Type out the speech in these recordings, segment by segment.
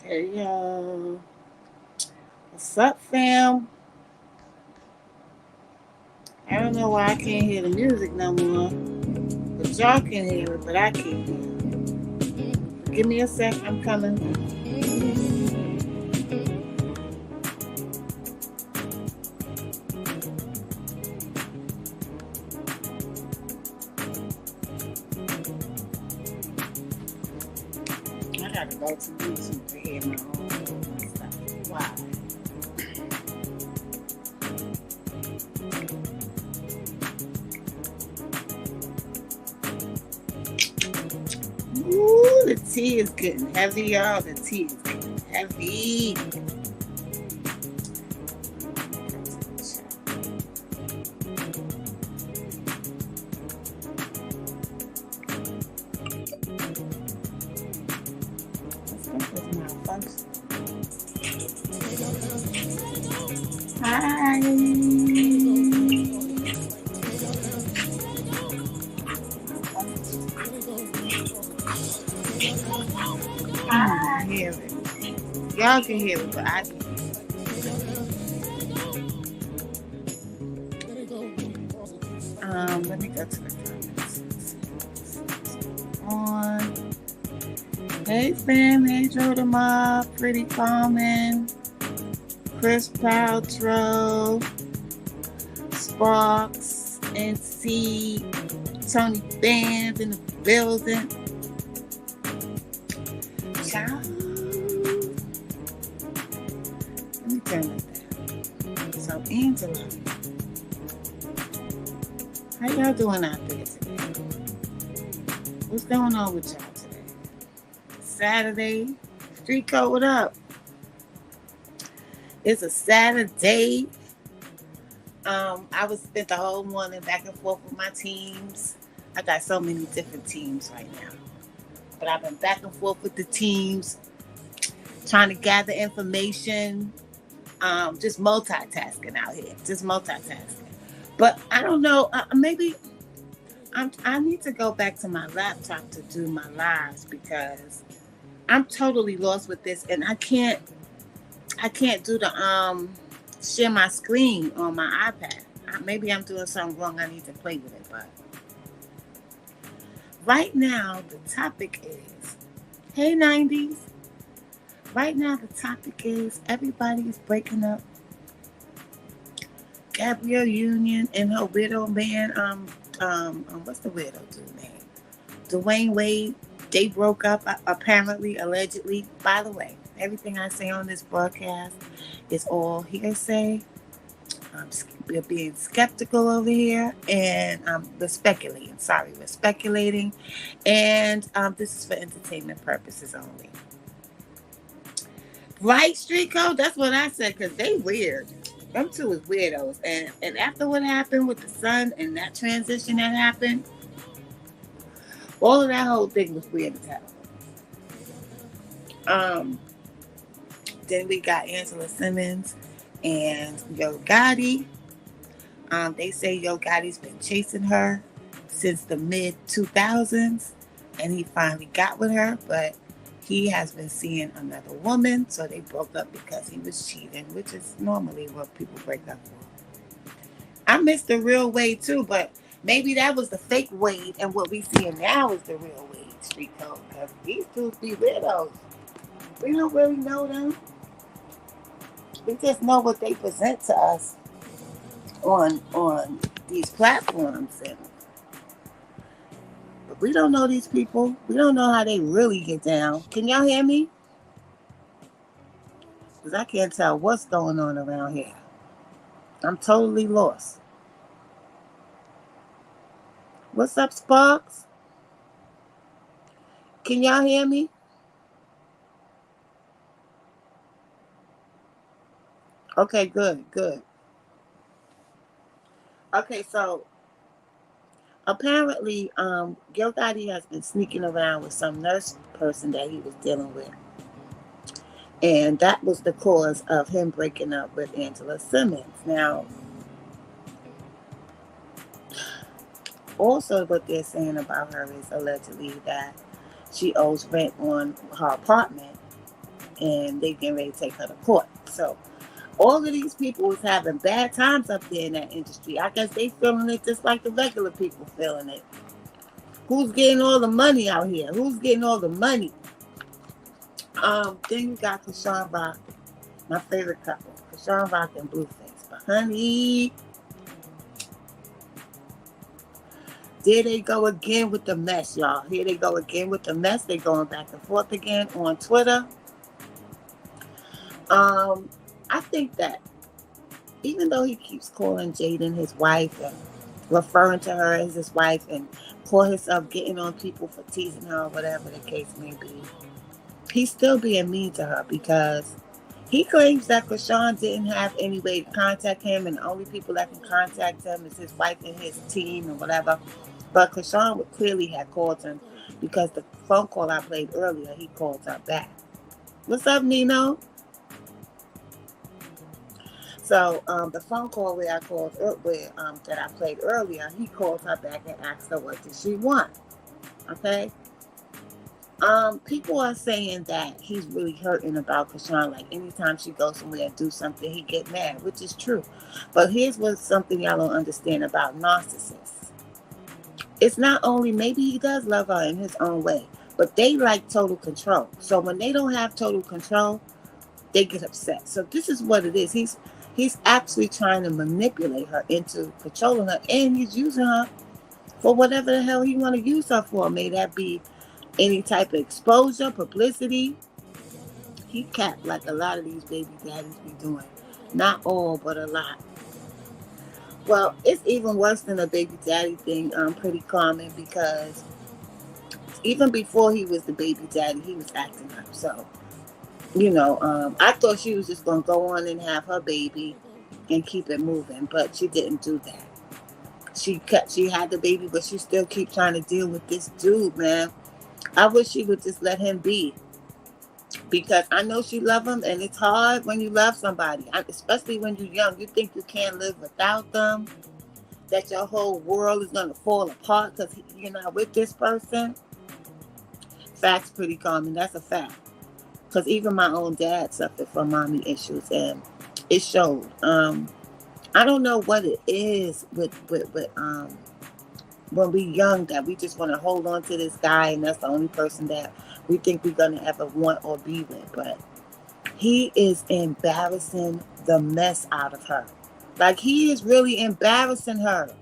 Hey y'all, what's up, fam? I don't know why I can't hear the music no more, but y'all can hear it, but I can't hear it. Give me a sec, I'm coming. I gotta go to YouTube to hear my own stuff. Wow. Ooh, the tea is getting heavy, y'all. The tea is getting heavy. This thing is malfunctioning. Hi. I can hear it. Y'all can hear it, but I can hear it. Let me go to the comments. On. Hey fam, hey Joe the Mob, Pretty Common, Chris Paltrow, Sparks, NC, Tony Band in the building. Ciao. Let me turn that down. So Angela, how y'all doing out there today? What's going on with y'all today? Saturday. Street code, what up? It's a Saturday. I was spent the whole morning back and forth with my teams. I got so many different teams right now. But I've been back and forth with the teams, trying to gather information. Just multitasking out here. Just multitasking. But I don't know. Maybe I need to go back to my laptop to do my lives because I'm totally lost with this, and I can't do the share my screen on my iPad. Maybe I'm doing something wrong. I need to play with it, but right now the topic is hey 90s. Right now the topic is everybody is breaking up. Gabrielle Union and her widow man. What's the widow dude name? Dwayne Wade. They broke up apparently, allegedly. By the way, everything I say on this broadcast is all hearsay. We're being skeptical over here, and we're speculating. Sorry, we're speculating, and this is for entertainment purposes only. Right, Street Code? That's what I said, because they weird. Them two is weirdos. And after what happened with the son and that transition that happened, all of that whole thing was weird as hell. Um, then we got Angela Simmons and Yo Gotti. They say Yo Gotti's been chasing her since the mid 2000s, and he finally got with her, but he has been seeing another woman, so they broke up because he was cheating, which is normally what people break up for. I miss the real Wade too, but maybe that was the fake Wade, and what we seeing now is the real Wade. Street code, because these dudes be weirdos. We don't really know them. We just know what they present to us on these platforms, and but we don't know these people. We don't know how they really get down. Can y'all hear me? Because I can't tell what's going on around here. I'm totally lost. What's up, Sparks? Can y'all hear me? Okay, good, good. Okay, so apparently, Gil Gotti has been sneaking around with some nurse person that he was dealing with. And that was the cause of him breaking up with Angela Simmons. Now, also what they're saying about her is allegedly that she owes rent on her apartment. and they getting ready to take her to court. So all of these people was having bad times up there in that industry. I guess they feeling it just like the regular people feeling it. Who's getting all the money out here? Who's getting all the money? Then you got Chrisean Rock, my favorite couple, Chrisean Rock and Blueface. But honey, there they go again with the mess, y'all. Here they go again with the mess. They going back and forth again on Twitter. I think that even though he keeps calling Jaden his wife and referring to her as his wife and call himself getting on people for teasing her or whatever the case may be, he's still being mean to her because he claims that Chrisean didn't have any way to contact him and the only people that can contact him is his wife and his team and whatever. But Chrisean clearly had called him because the phone call I played earlier, he called her back. What's up, Nino? So the phone call that I played earlier, he called her back and asked her what did she want. Okay. People are saying that he's really hurting about Chrisean. Like anytime she goes somewhere and do something, he get mad, which is true. But here's what's something y'all don't understand about narcissists. It's not only maybe he does love her in his own way, but they like total control. So when they don't have total control, they get upset. So this is what it is. He's actually trying to manipulate her into controlling her, and he's using her for whatever the hell he want to use her for. May that be any type of exposure, publicity. He capped like a lot of these baby daddies be doing. Not all, but a lot. Well, it's even worse than a baby daddy thing, pretty common, because even before he was the baby daddy, he was acting up. So, I thought she was just going to go on and have her baby and keep it moving, but she didn't do that. She had the baby, but she still keep trying to deal with this dude, man. I wish she would just let him be, because I know she love him, and it's hard when you love somebody, especially when you're young. You think you can't live without them, that your whole world is going to fall apart because you're not with this person. Fact's pretty common. That's a fact. Because even my own dad suffered from mommy issues, and it showed. I don't know what it is with when we young that we just want to hold on to this guy, and that's the only person that we think we're going to ever want or be with. But he is embarrassing the mess out of her. Like, he is really embarrassing her.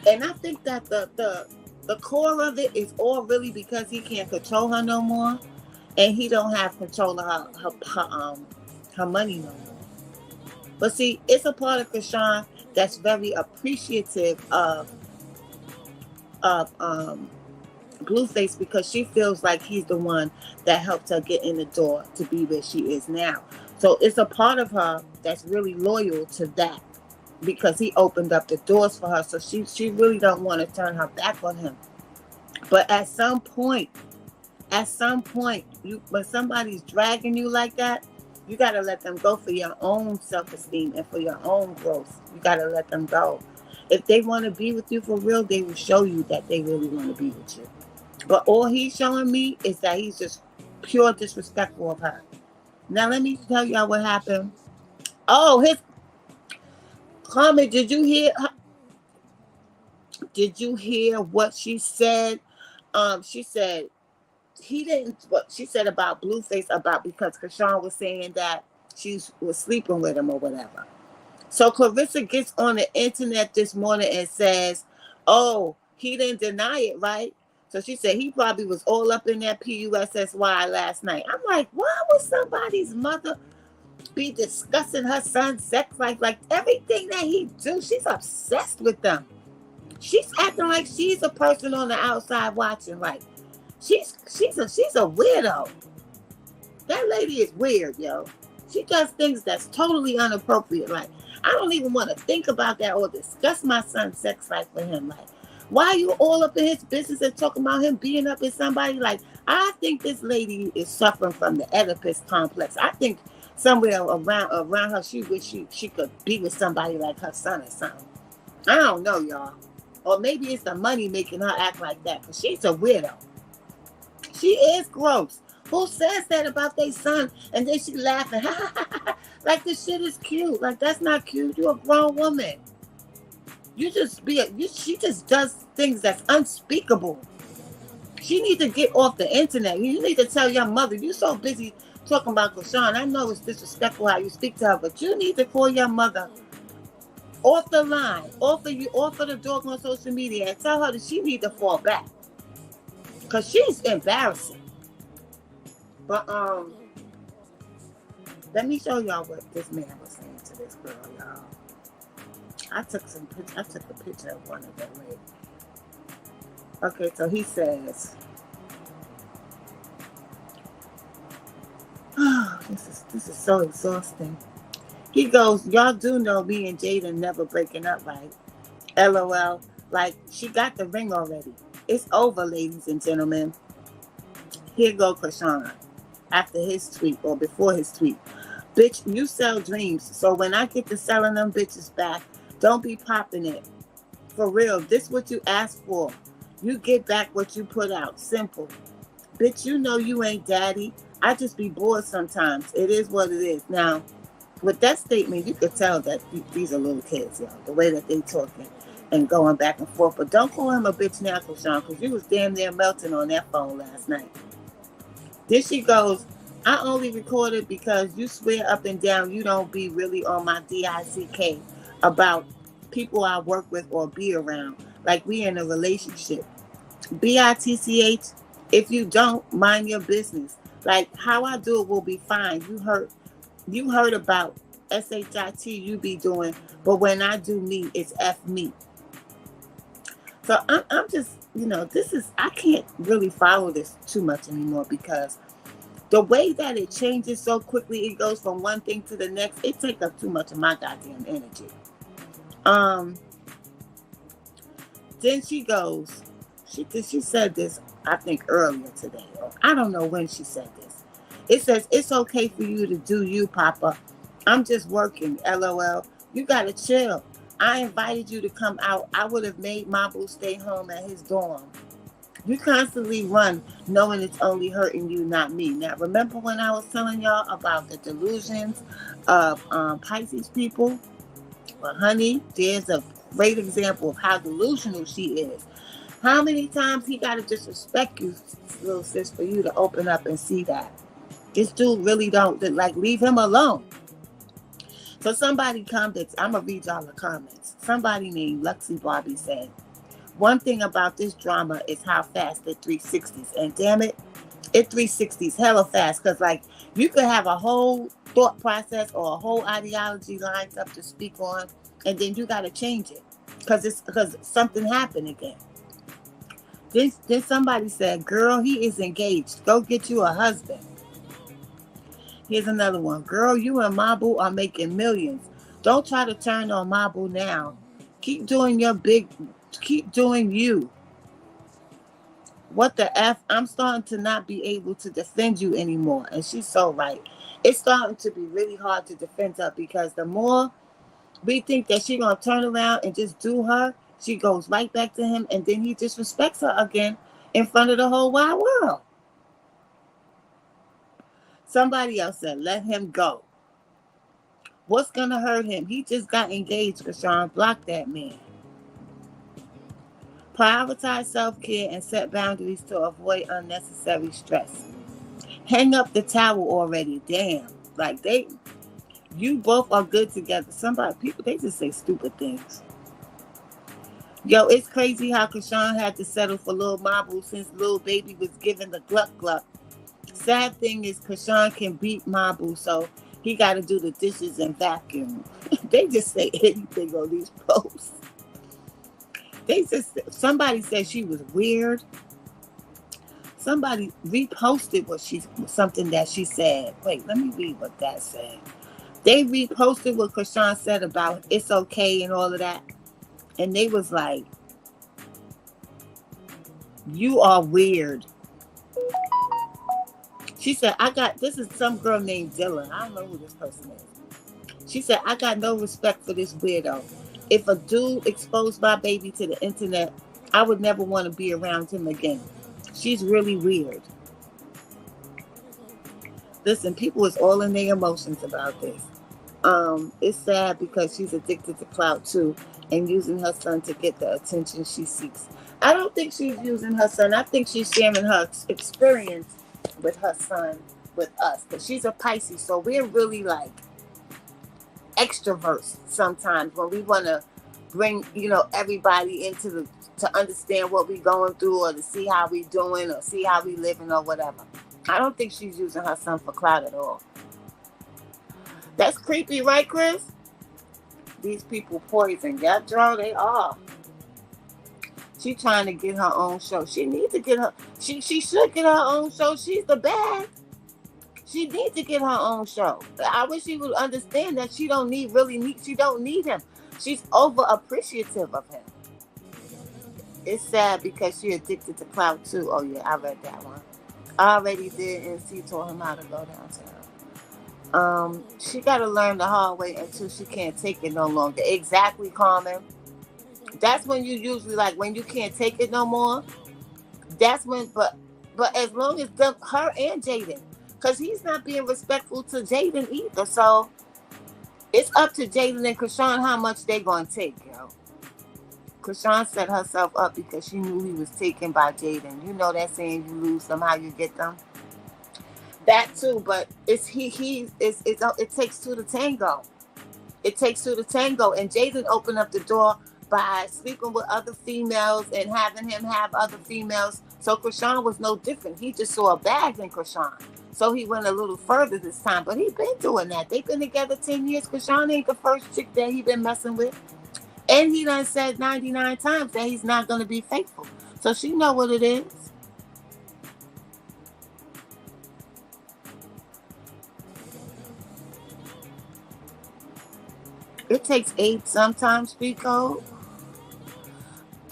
And I think that the core of it is all really because he can't control her no more. And he don't have control of her money no more. But see, it's a part of Chrisean that's very appreciative of Blueface, because she feels like he's the one that helped her get in the door to be where she is now. So it's a part of her that's really loyal to that, because he opened up the doors for her. So she really don't want to turn her back on him. But at some point, when somebody's dragging you like that, you got to let them go for your own self-esteem and for your own growth. You got to let them go. If they want to be with you for real, they will show you that they really want to be with you. But all he's showing me is that he's just pure disrespectful of her. Now, let me tell y'all what happened. Oh, his comment, did you hear what she said? She said, what she said about Blueface, because Chrisean was saying that she was sleeping with him or whatever. So Clarissa gets on the internet this morning and says, oh, he didn't deny it, right? So she said he probably was all up in that PUSSY last night. I'm like, why would somebody's mother be discussing her son's sex life? Like, everything that he do, she's obsessed with them. She's acting like she's a person on the outside watching. Like, she's a weirdo. That lady is weird, yo. She does things that's totally inappropriate. Like, I don't even want to think about that or discuss my son's sex life with him. Like, why are you all up in his business and talking about him being up with somebody? Like, I think this lady is suffering from the Oedipus complex. I think somewhere around her, she wish she could be with somebody like her son or something. I don't know, y'all. Or maybe it's the money making her act like that, because she's a weirdo. She is gross. Who says that about their son? And then she laughing. Like this shit is cute. Like that's not cute. You're a grown woman. She just does things that's unspeakable. She needs to get off the internet. You need to tell your mother, you're so busy talking about Chrisean. I know it's disrespectful how you speak to her, but you need to call your mother off the line, off of the dog on social media, and tell her that she needs to fall back. Cause she's embarrassing. But let me show y'all what this man was saying to this girl, y'all. I took a picture of one of them ladies. Okay, so he says, oh, this is so exhausting. He goes, y'all do know me and Jaden never breaking up, right? LOL. Like, she got the ring already. It's over, ladies and gentlemen. Here go Chrisean. After his tweet, or before his tweet. Bitch, you sell dreams. So when I get to selling them bitches back, don't be popping it. For real, this what you asked for. You get back what you put out. Simple. Bitch, you know you ain't daddy. I just be bored sometimes. It is what it is. Now, with that statement, you could tell that these are little kids, y'all. The way that they talking and going back and forth. But don't call him a bitch now, Chrisean, because you was damn near melting on that phone last night. Then she goes, I only recorded because you swear up and down you don't be really on my DICK about people I work with or be around. Like we in a relationship. BITCH, if you don't, mind your business. Like how I do it will be fine. You heard about SHIT you be doing, but when I do me, it's F me. So I'm just, I can't really follow this too much anymore because the way that it changes so quickly, it goes from one thing to the next, it takes up too much of my goddamn energy. Then she goes, she said this, I think earlier today. I don't know when she said this. It says, it's okay for you to do you, Papa. I'm just working, LOL. You gotta chill. I invited you to come out. I would have made Mabu stay home at his dorm. You constantly run knowing it's only hurting you, not me. Now, remember when I was telling y'all about the delusions of Pisces people? Well, honey, there's a great example of how delusional she is. How many times he got to disrespect you, little sis, for you to open up and see that? This dude really don't, leave him alone. So somebody comments, I'm going to read y'all the comments. Somebody named Luxy Barbie said, one thing about this drama is how fast it 360s. And damn it, it 360s hella fast. Because, you could have a whole thought process or a whole ideology lined up to speak on, and then you got to change it. Because something happened again. Then somebody said, girl, he is engaged. Go get you a husband. Here's another one. Girl, you and Mabu are making millions. Don't try to turn on Mabu now. Keep doing you. What the F? I'm starting to not be able to defend you anymore. And she's so right. It's starting to be really hard to defend her because the more we think that she's going to turn around and just do her, she goes right back to him and then he disrespects her again in front of the whole wide world. Somebody else said, let him go. What's going to hurt him? He just got engaged, Chrisean. Block that man. Prioritize self-care and set boundaries to avoid unnecessary stress. Hang up the towel already. Damn. You both are good together. People, they just say stupid things. Yo, it's crazy how Chrisean had to settle for Lil Mabu since Lil Baby was given the gluck gluck. Sad thing is Chrisean can beat Mabu, so he got to do the dishes and vacuum. They just say anything on these posts. Somebody said she was weird. Somebody reposted something that she said. Wait, let me read what that said. They reposted what Chrisean said about it's okay and all of that. And they was like, you are weird. She said, this is some girl named Dylan. I don't know who this person is. She said, I got no respect for this weirdo. If a dude exposed my baby to the internet, I would never want to be around him again. She's really weird. Listen, people is all in their emotions about this. It's sad because she's addicted to clout too and using her son to get the attention she seeks. I don't think she's using her son. I think she's sharing her experience with her son with us. Because she's a Pisces, so we're really like extroverts sometimes when we want to bring, everybody into the to understand what we going through or to see how we doing or see how we living or whatever. I don't think she's using her son for clout at all. That's creepy, right, Chris? These people poison. Yeah, Joe, they are. She trying to get her own show. She needs to get her. She should get her own show. She's the bad. She needs to get her own show. I wish she would understand that she don't need. She don't need him. She's over appreciative of him. It's sad because she addicted to clout too. Oh yeah, I read that one. I already did, and she told him how to go downtown. She got to learn the hard way until she can't take it no longer. Exactly, Carmen. That's when you usually like when you can't take it no more. That's when, but as long as her and Jaden, because he's not being respectful to Jaden either. So it's up to Jaden and Chrisean how much they gonna take, yo. Chrisean set herself up because she knew he was taken by Jaden. You know that saying, you lose them, how you get them. That too, but it takes two to tango. It takes two to tango, and Jaden opened up the door by sleeping with other females and having him have other females. So Chrisean was no different. He just saw a bag in Chrisean. So he went a little further this time, but he been doing that. They've been together 10 years. Chrisean ain't the first chick that he been messing with. And he done said 99 times that he's not going to be faithful. So she know what it is. It takes 8 sometimes, Pico.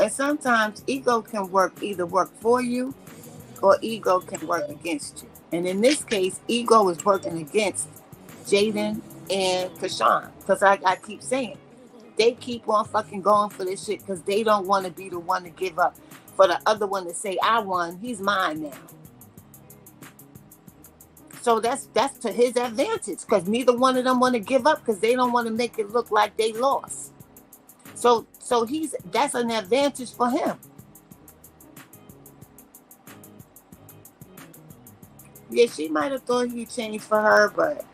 And sometimes ego can either work for you or ego can work against you. And in this case, ego is working against Jaden and Chrisean. Because I keep saying, they keep on fucking going for this shit because they don't want to be the one to give up. For the other one to say, I won, he's mine now. So that's to his advantage because neither one of them want to give up because they don't want to make it look like they lost. So that's an advantage for him. Yeah, she might have thought he changed for her, but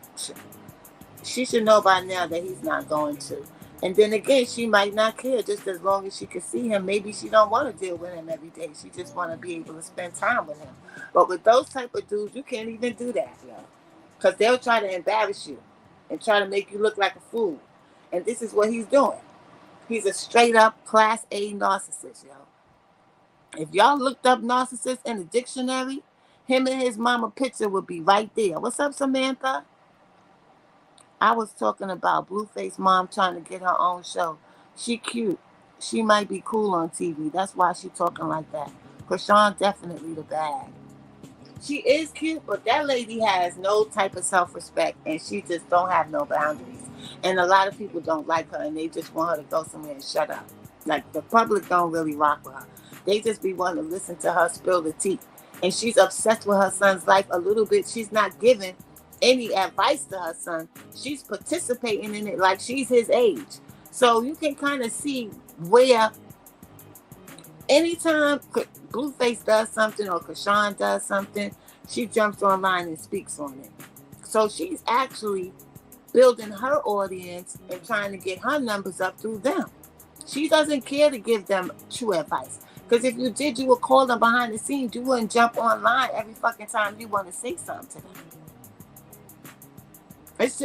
she should know by now that he's not going to. And then again, she might not care just as long as she can see him. Maybe she don't want to deal with him every day. She just want to be able to spend time with him. But with those type of dudes, you can't even do that, yo. Because they'll try to embarrass you and try to make you look like a fool. And this is what he's doing. He's a straight up class A narcissist, yo. If y'all looked up narcissist in the dictionary, him and his mama picture would be right there. What's up, Samantha? I was talking about Blueface mom trying to get her own show. She cute. She might be cool on TV. That's why she talking like that. Chrisean definitely the bag. She is cute, but that lady has no type of self-respect, and she just don't have no boundaries. And a lot of people don't like her, and they just want her to go somewhere and shut up. Like, the public don't really rock with her. They just be wanting to listen to her spill the tea. And she's obsessed with her son's life a little bit. She's not giving any advice to her son. She's participating in it like she's his age. So you can kind of see where anytime Blueface does something or Chrisean does something, she jumps online and speaks on it. So she's actually building her audience and trying to get her numbers up through them. She doesn't care to give them true advice. Because if you did, you would call them behind the scenes. You wouldn't jump online every fucking time you want to say something to them. It's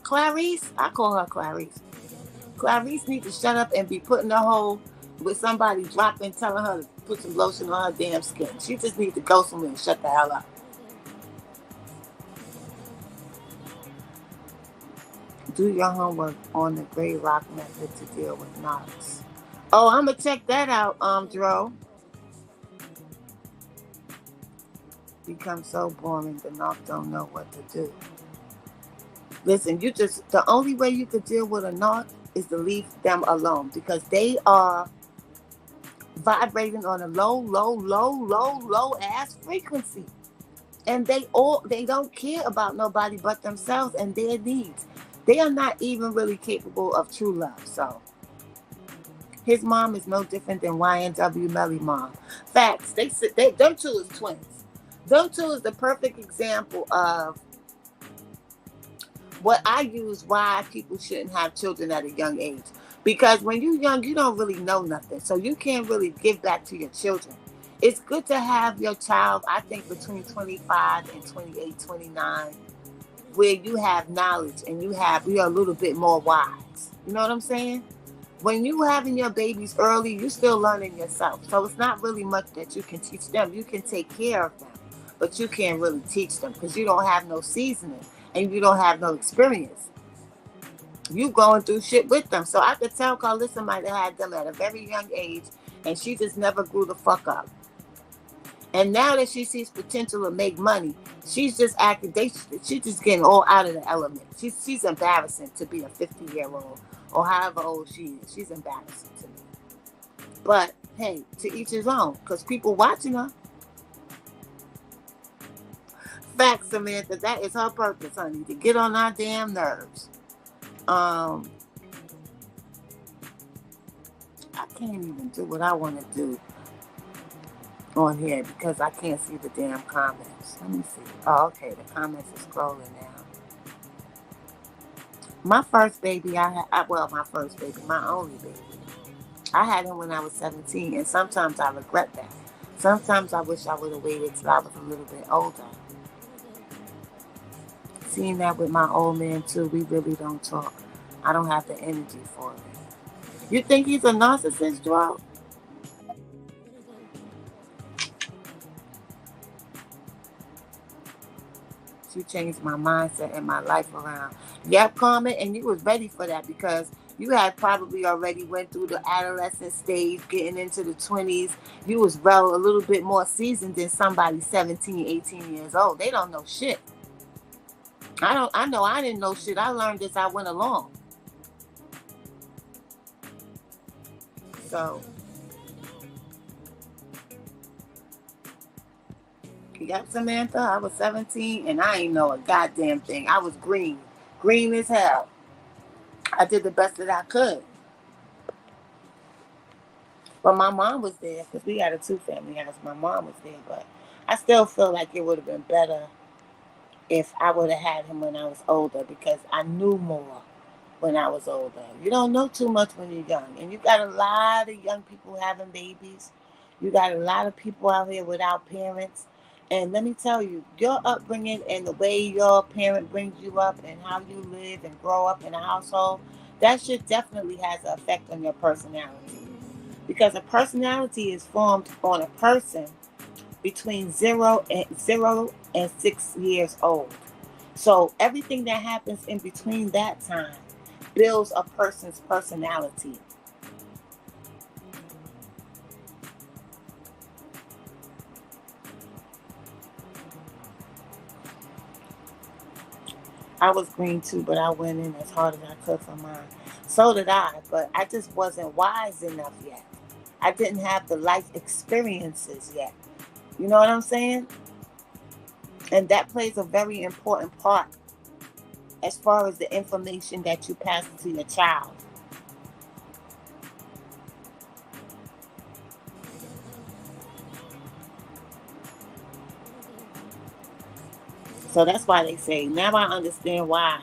Clarice. I call her Clarice. Clarice needs to shut up and be put in a hole with somebody dropping, telling her to put some lotion on her damn skin. She just needs to go somewhere and shut the hell up. Do your homework on the Grey Rock method to deal with knocks. Oh, I'm going to check that out, Dro. Become so boring, the knock don't know what to do. Listen, the only way you could deal with a knock is to leave them alone because they are vibrating on a low ass frequency. And they don't care about nobody but themselves and their needs. They are not even really capable of true love. So his mom is no different than YNW Melly mom. Facts. Them two is twins. Them two is the perfect example of what I use why people shouldn't have children at a young age. Because when you're young, you don't really know nothing. So you can't really give back to your children. It's good to have your child, I think, between 25 and 28, 29, where you have knowledge and you're a little bit more wise. You know what I'm saying? When you having your babies early, you're still learning yourself. So it's not really much that you can teach them. You can take care of them, but you can't really teach them because you don't have no seasoning and you don't have no experience. You going through shit with them. So I could tell Carlissa might have had them at a very young age and she just never grew the fuck up. And now that she sees potential to make money, she's just acting. She's just getting all out of the element. She's embarrassing to be a 50-year-old or however old she is. She's embarrassing to me. But hey, to each his own, because people watching her. Facts, Samantha. That is her purpose, honey, to get on our damn nerves. I can't even do what I want to do on here because I can't see the damn comments. Let me see. Oh, okay. The comments are scrolling now. My first baby, my first baby, my only baby. I had him when I was 17, and sometimes I regret that. Sometimes I wish I would have waited till I was a little bit older. Seeing that with my old man too, we really don't talk. I don't have the energy for it. You think he's a narcissist, Joel? She changed my mindset and my life around. Yep, Carmen, and you was ready for that because you had probably already went through the adolescent stage, getting into the 20s. You was a little bit more seasoned than somebody 17, 18 years old. They don't know shit. I know I didn't know shit. I learned as I went along. So yep, Samantha, I was 17 and I ain't know a goddamn thing. I was green as hell. I did the best that I could. But my mom was there because we had a two-family house. My mom was there, but I still feel like it would have been better if I would have had him when I was older because I knew more when I was older. You don't know too much when you're young. And you got a lot of young people having babies. You got a lot of people out here without parents. And let me tell you, your upbringing and the way your parent brings you up and how you live and grow up in a household, that shit definitely has an effect on your personality. Because a personality is formed on a person between 0 and 6 years old. So everything that happens in between that time builds a person's personality. I was green too, but I went in as hard as I could for mine. So did I, but I just wasn't wise enough yet. I didn't have the life experiences yet. You know what I'm saying? And that plays a very important part as far as the information that you pass to your child. So that's why they say, now I understand why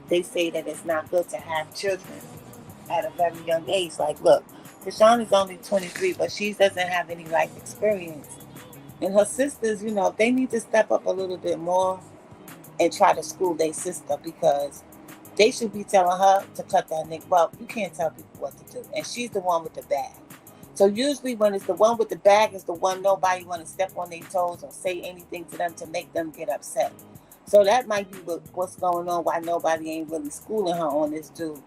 they say that it's not good to have children at a very young age. Like, look, Chrisean is only 23, but she doesn't have any life experience. And her sisters, they need to step up a little bit more and try to school their sister because they should be telling her to cut that nigga. Well, you can't tell people what to do. And she's the one with the bag. So usually when it's the one with the bag is the one nobody want to step on their toes or say anything to them to make them get upset. So that might be what's going on, why nobody ain't really schooling her on this dude.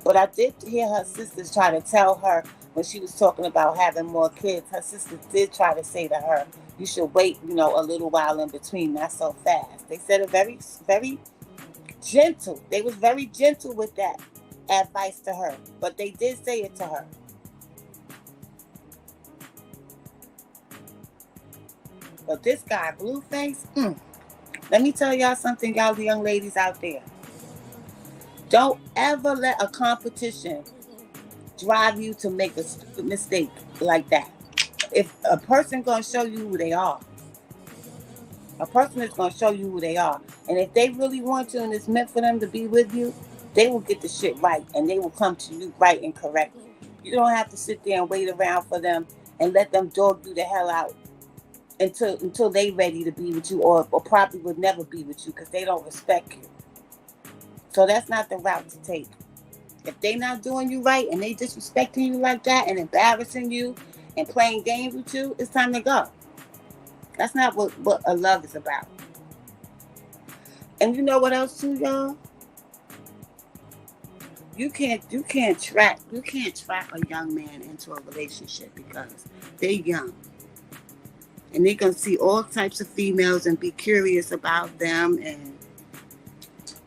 But I did hear her sisters try to tell her when she was talking about having more kids, her sisters did try to say to her, you should wait, a little while in between, not so fast. They said it very, very gentle. They was very gentle with that advice to her, but they did say it to her. But this guy, Blueface, let me tell y'all something, y'all the young ladies out there. Don't ever let a competition drive you to make a stupid mistake like that. If a person gonna show you who they are, a person is gonna show you who they are. And if they really want to and it's meant for them to be with you, they will get the shit right and they will come to you right and correctly. You don't have to sit there and wait around for them and let them dog you the hell out until they ready to be with you, or probably would never be with you because they don't respect you. So that's not the route to take. If they not doing you right and they disrespecting you like that and embarrassing you and playing games with you, it's time to go. That's not what a love is about. And you know what else too, y'all? You can't trap a young man into a relationship because they're young. And they're gonna see all types of females and be curious about them and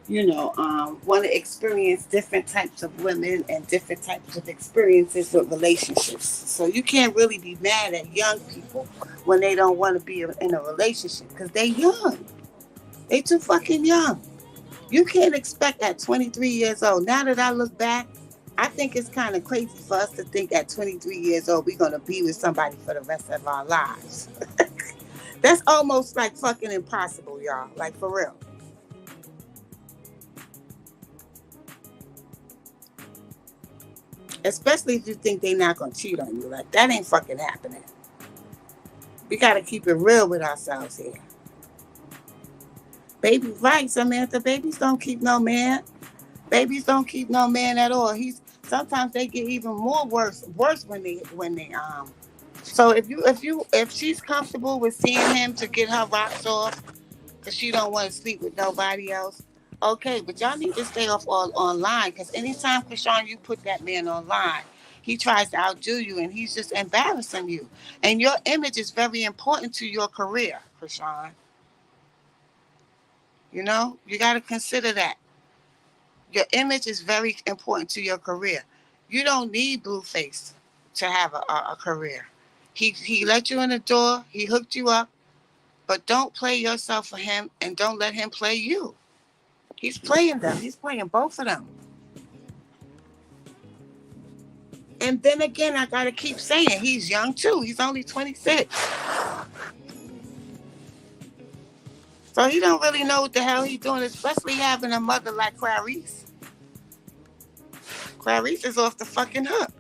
want to experience different types of women and different types of experiences with relationships. So you can't really be mad at young people when they don't want to be in a relationship because they're young. They too fucking young. You can't expect at 23 years old. Now that I look back, I think it's kind of crazy for us to think at 23 years old we're going to be with somebody for the rest of our lives. That's almost like fucking impossible, y'all. Like, for real. Especially if you think they're not going to cheat on you. Like, that ain't fucking happening. We got to keep it real with ourselves here. Baby, right, Samantha. Babies don't keep no man. Babies don't keep no man at all. Sometimes they get even more worse when they. So if she's comfortable with seeing him to get her rocks off, because she don't want to sleep with nobody else, okay. But y'all need to stay off all online, because anytime, Chrisean, you put that man online, he tries to outdo you and he's just embarrassing you. And your image is very important to your career, Chrisean. You know, you got to consider that. Your image is very important to your career. You don't need Blueface to have a career. He let you in the door. He hooked you up. But don't play yourself for him and don't let him play you. He's playing them. He's playing both of them. And then again, I got to keep saying, he's young too. He's only 26. So he don't really know what the hell he's doing, especially having a mother like Clarice. Clarice is off the fucking hook.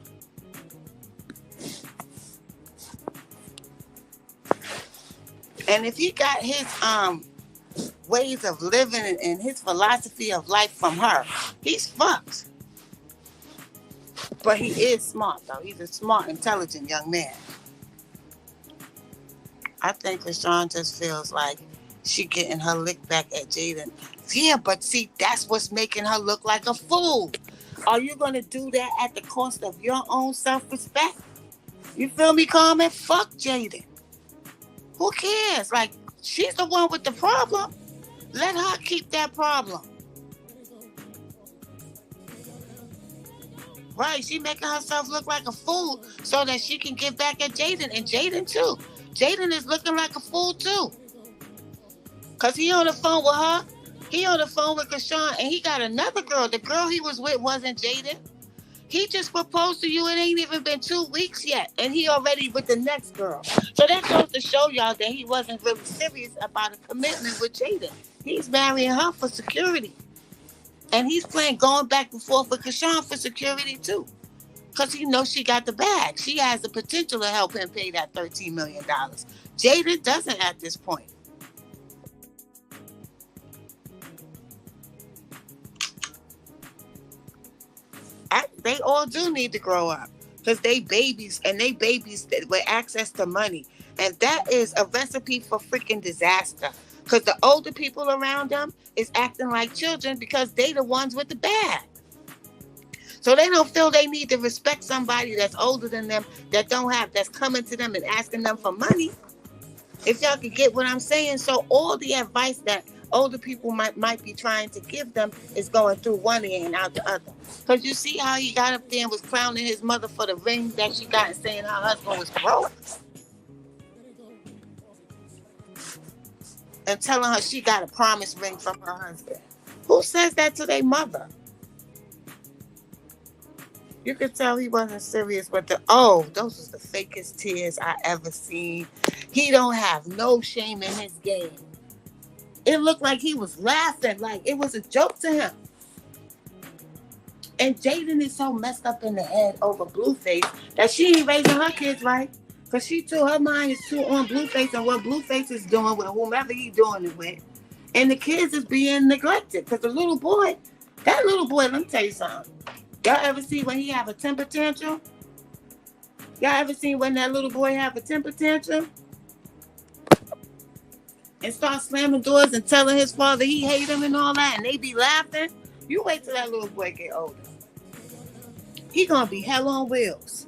And if he got his ways of living and his philosophy of life from her, he's fucked. But he is smart, though. He's a smart, intelligent young man. I think Chrisean just feels like she getting her lick back at Jaden. Yeah, but see, that's what's making her look like a fool. Are you going to do that at the cost of your own self-respect? You feel me, Carmen? Fuck Jaden. Who cares? Like, she's the one with the problem. Let her keep that problem. Right, she making herself look like a fool so that she can get back at Jaden. And Jaden, too. Jaden is looking like a fool, too. Because he on the phone with her. He on the phone with Chrisean, and he got another girl. The girl he was with wasn't Jaden. He just proposed to you. It ain't even been 2 weeks yet, and he already with the next girl. So that goes to show y'all that he wasn't really serious about a commitment with Jaden. He's marrying her for security. And he's playing going back and forth with Chrisean for security, too. Because he knows she got the bag. She has the potential to help him pay that $13 million. Jaden doesn't at this point. They all do need to grow up because they babies with access to money. And that is a recipe for freaking disaster because the older people around them is acting like children because they the ones with the bag. So they don't feel they need to respect somebody that's older than them, that's coming to them and asking them for money. If y'all could get what I'm saying. So all the advice that older people might be trying to give them is going through one ear and out the other. Because you see how he got up there and was clowning his mother for the ring that she got and saying her husband was broke. and telling her she got a promise ring from her husband. Who says that to their mother? You could tell he wasn't serious, but those was the fakest tears I ever seen. He don't have no shame in his game. It looked like he was laughing, like it was a joke to him. And Jaden is so messed up in the head over Blueface that she ain't raising her kids right. Cause her mind is too on Blueface and what Blueface is doing with whomever he doing it with. And the kids is being neglected. Cause that little boy, let me tell you something. Y'all ever see when he have a temper tantrum? Y'all ever seen when that little boy have a temper tantrum? And start slamming doors and telling his father he hate him and all that, and they be laughing? You wait till that little boy get older. He gonna be hell on wheels.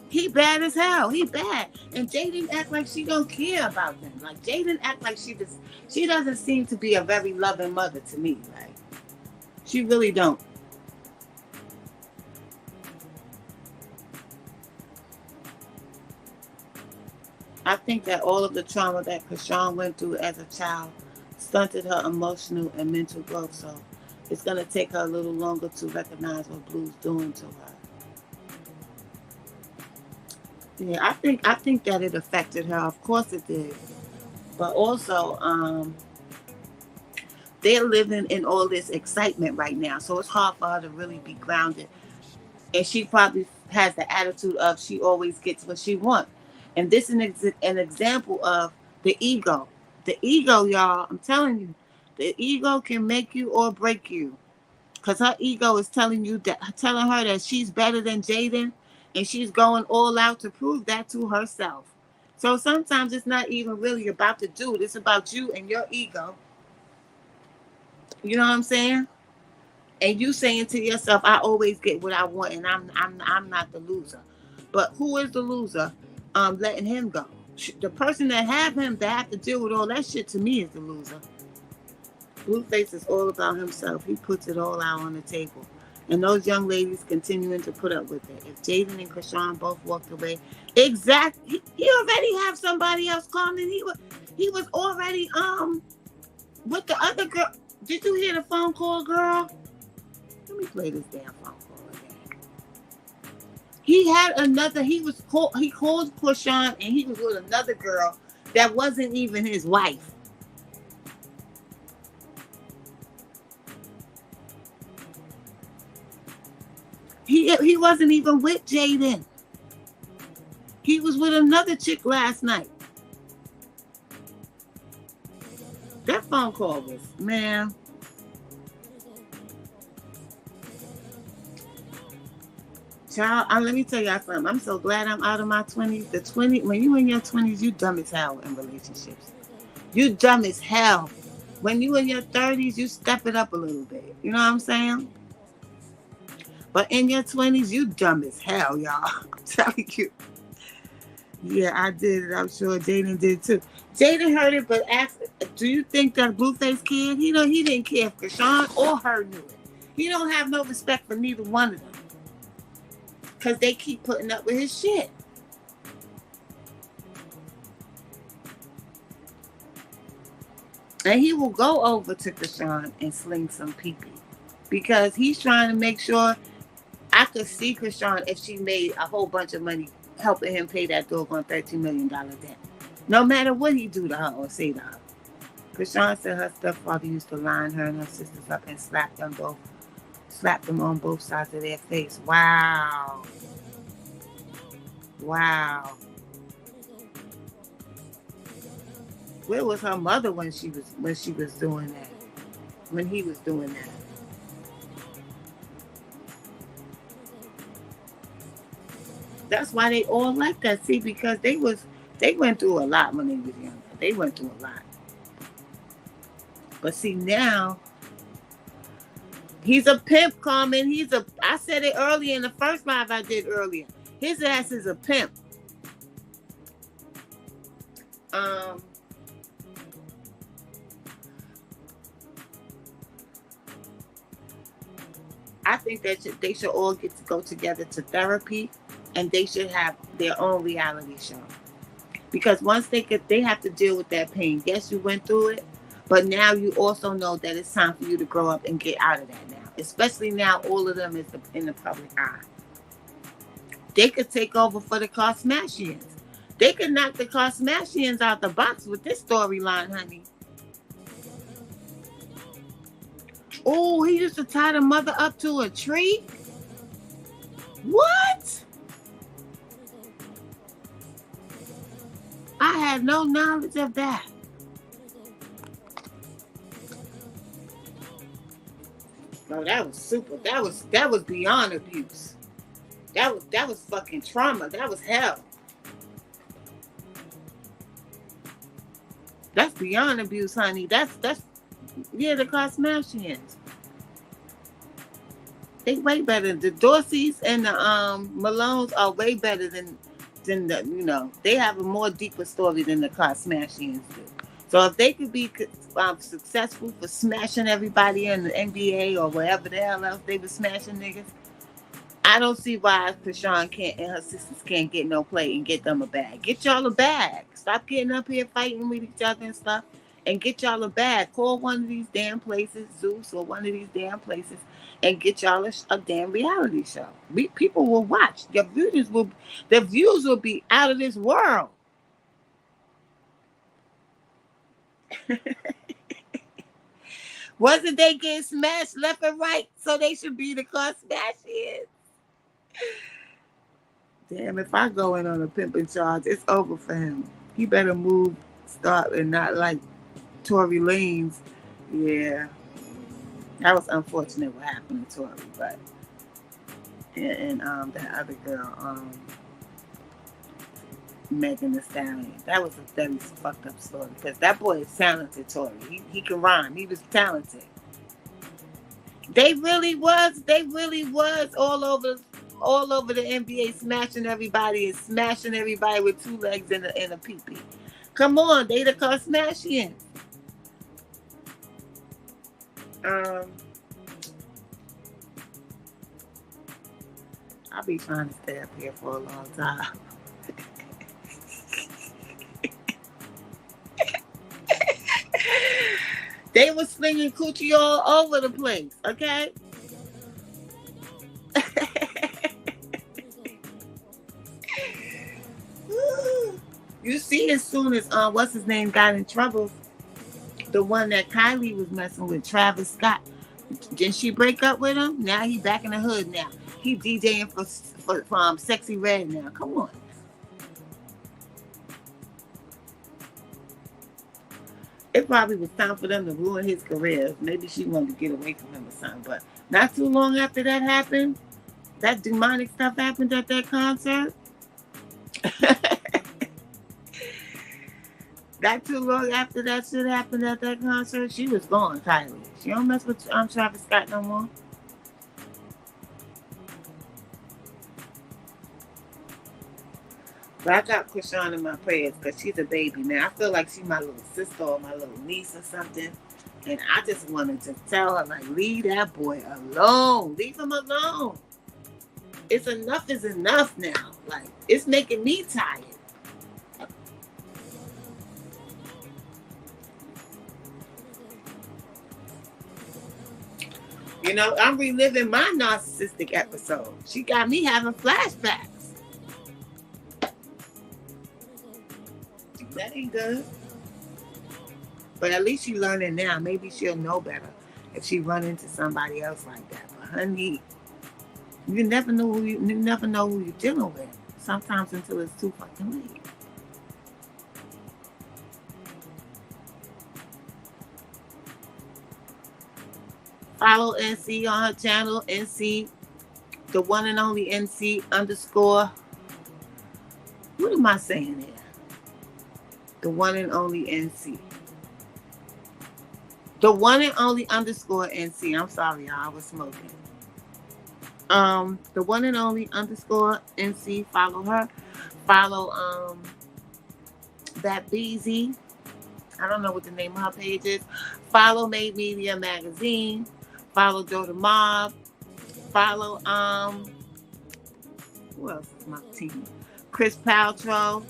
He bad as hell. He bad. And Jaden act like she don't care about him. Like Jaden act like she doesn't seem to be a very loving mother to me. Like she really don't. I think that all of the trauma that Chrisean went through as a child stunted her emotional and mental growth. So it's gonna take her a little longer to recognize what Blue's doing to her. Yeah, I think that it affected her. Of course it did. But also, they're living in all this excitement right now. So it's hard for her to really be grounded. And she probably has the attitude of she always gets what she wants. And this is an example of the ego. The ego, y'all, I'm telling you, the ego can make you or break you. Because her ego is telling her that she's better than Jaden, and she's going all out to prove that to herself. So sometimes it's not even really about the dude. It's about you and your ego. You know what I'm saying? And you saying to yourself, "I always get what I want, and I'm not the loser." But who is the loser? Letting him go. The person that have to deal with all that shit to me is the loser. Blueface is all about himself. He puts it all out on the table. And those young ladies continuing to put up with it. If Jaden and Chrisean both walked away, exactly, he already have somebody else calling. He was already with the other girl. Did you hear the phone call, girl? Let me play this damn phone call again. He had another. He called Chrisean, and he was with another girl that wasn't even his wife. He wasn't even with Jaden. He was with another chick last night. That phone call was, man. Child, let me tell y'all something. I'm so glad I'm out of my 20s. When you in your 20s, you dumb as hell in relationships. You dumb as hell. When you in your 30s, you step it up a little bit. You know what I'm saying? But in your 20s, you dumb as hell, y'all. I'm telling you. Yeah, I did it. I'm sure Jaden did too. Jaden heard it, but asked, do you think that Blueface cared? He didn't care if Chrisean or her knew it. He don't have no respect for neither one of them. Because they keep putting up with his shit. And he will go over to Chrisean and sling some pee-pee. Because he's trying to make sure. I could see Chrisean if she made a whole bunch of money helping him pay that doggone $13 million debt. No matter what he do to her or say to her. Chrisean said her stepfather used to line her and her sisters up and slap them on both sides of their face. Wow. Wow. Where was her mother when she was doing that? When he was doing that? That's why they all like that. See, because they went through a lot when they was young. They went through a lot. But see now, he's a pimp, Carmen. I said it earlier in the first live I did earlier. His ass is a pimp. I think that they should all get to go together to therapy and they should have their own reality show. Because once they have to deal with that pain. Yes, you went through it, but now you also know that it's time for you to grow up and get out of that now. Especially now, all of them is in the public eye. They could take over for the Kardashians. They could knock the Kardashians out the box with this storyline, honey. Oh, he used to tie the mother up to a tree? What? I had no knowledge of that. No, that was super. That was beyond abuse. That was fucking trauma. That was hell. That's beyond abuse, honey. That's yeah, the Kardashians. They way better. The Dorseys and the Malones are way better than the they have a more deeper story than the Kardashians do. So if they could be successful for smashing everybody in the NBA or wherever the hell else they were smashing niggas, I don't see why Chrisean can't and her sisters can't get no play and get them a bag. Get y'all a bag. Stop getting up here fighting with each other and stuff, and get y'all a bag. Call one of these damn places, Zeus or one of these damn places, and get y'all a damn reality show. People will watch. Their views will be out of this world. Wasn't they getting smashed left and right? So they should be the Kardashians. Damn, if I go in on a pimping charge, it's over for him. He better start and not like Tory Lanez. Yeah. That was unfortunate what happened to Tory, but and that other girl, Megan Thee Stallion. That was a very fucked up story because that boy is talented, Tory. He can rhyme. He was talented. They really was all over the NBA, smashing everybody and smashing everybody with two legs and a pee-pee. Come on, they the Kardashians. I'll be trying to stay up here for a long time. They were slinging coochie all over the place, okay? You see, as soon as what's his name got in trouble, the one that Kylie was messing with, Travis Scott, didn't she break up with him? Now he back in the hood. Now he DJing for Sexy Red. Now, come on. It probably was time for them to ruin his career. Maybe she wanted to get away from him or something. But not too long after that happened, that demonic stuff happened at that concert. Not too long after that shit happened at that concert, she was gone, Kylie. She don't mess with Travis Scott no more. But I got Chrisean in my prayers because she's a baby, man. I feel like she's my little sister or my little niece or something. And I just wanted to tell her, like, leave that boy alone. Leave him alone. It's enough is enough now. Like, it's making me tired. You know, I'm reliving my narcissistic episode. She got me having flashbacks. That ain't good. But at least she's learning now. Maybe she'll know better if she run into somebody else like that. But honey, you never know who you're dealing with. Sometimes until it's too fucking late. Follow NC on her channel, NC, the one and only NC _ what am I saying here? The one and only NC. The one and only _NC. I'm sorry, y'all. I was smoking. The one and only _NC. Follow her. Follow that BZ. I don't know what the name of her page is. Follow Made Media Magazine. Follow Joe the Mob. Follow who else? That's my team. Chris Paltrow.